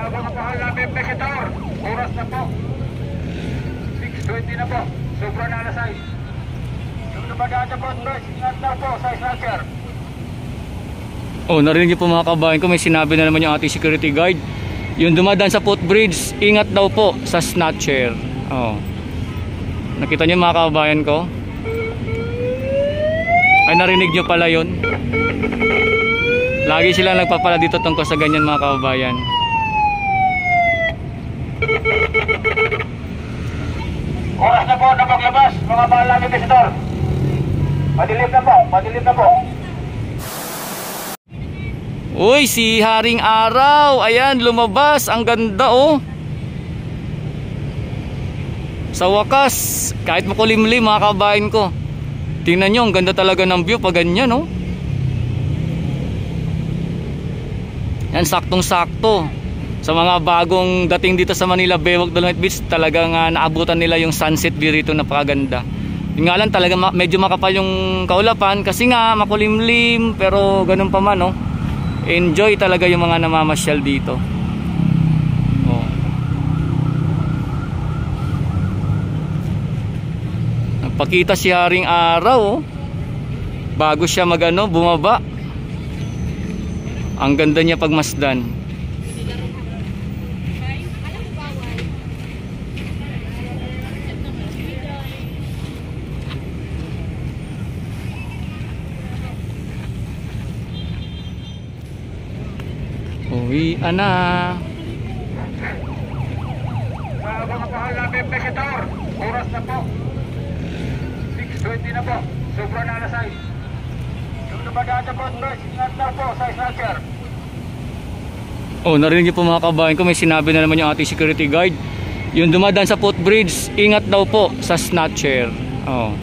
mga mahal namin Pescador, oras na po 6:20 na po, sobra na alas 6. Yung nabagaan na po, ingat na po sa snatcher. Oh, narinig niyo po mga kabayan ko, may sinabi na naman yung ating security guard. Yung dumadaan sa footbridge, ingat daw po sa snatcher. Oh. Nakita niyo mga kabayan ko? Ay, narinig niyo pala yun. Lagi sila nagpapala dito tungkol sa ganyan mga kabayan. Oras na po na maglabas, mga mahal namin Pescador. Madilim na po, madilim na po. Uy, si Haring Araw. Ayan, lumabas. Ang ganda oh. Sa wakas, kahit makulimlim mga kabayan ko. Tingnan nyo, ang ganda talaga ng view pag ganyan oh. Yan, saktong-sakto. Sa mga bagong dating dito sa Manila Baywalk Dolomite Beach, talagang naabutan nila yung sunset view rito, napakaganda. Yung nga lang talaga medyo makapal yung kaulapan kasi nga makulimlim, pero ganun pa man oh. Enjoy talaga yung mga namamasyal dito. Oh. Nagpakita si Haring Araw oh. Bago siya bumaba. Ang ganda niya pagmasdan. Uwian na. Mga mahal namin Pescador, oras na po 6:20 na po, sobra na alas 6. Yung nabagaan na po, ingat na po sa snatcher. Oh, narinig niyo po mga kabayan ko, may sinabi na naman yung ating security guard. Yung dumadaan sa footbridge, ingat daw po sa snatcher. Oh.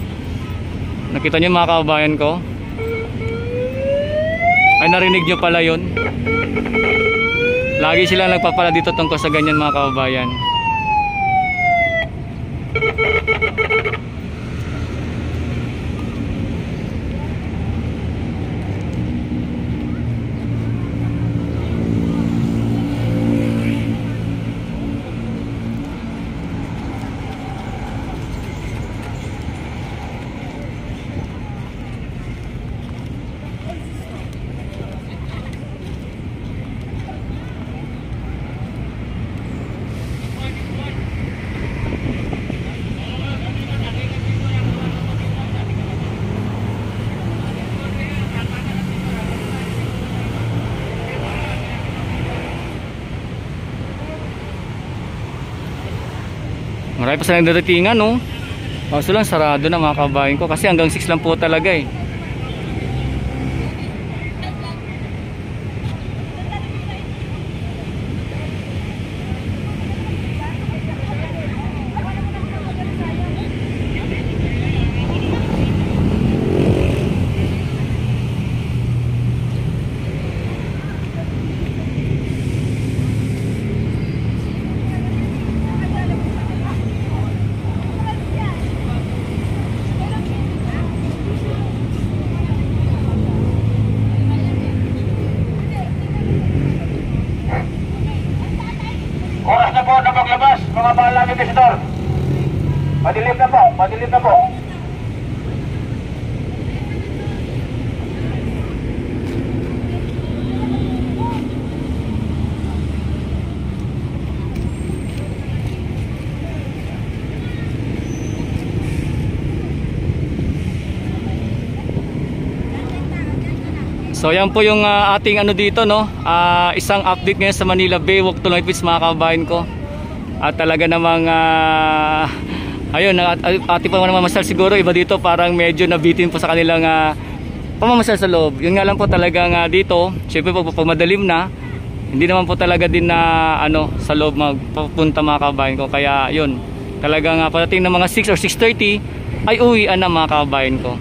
Nakita niyo mga kabayan ko? Ay, narinig niyo pala yun. Lagi sila nagpapala dito tungkol sa ganyan mga kababayan. Marami pa silang dadatingan no. Kaso lang sarado na mga kabayan ko kasi hanggang 6 lang po talaga eh. Oras na po na maglabas, mga mahal namin Pescador. Madilim na po, madilim na po. So yan po yung ating dito no. Isang update ngayon sa Manila Baywalk Dolomite Beach mga kabayan ko. At talaga namang ayun, ating pamamamasal siguro iba dito parang medyo nabitin po sa kanilang pamamasyal sa loob. Yun nga lang po talagang dito, syempre pag madalim na, hindi naman po talaga din na sa loob magpupunta mga kabayan ko. Kaya yun, talagang pagdating ng mga 6 or 6:30 ay uwian na mga kabayan ko.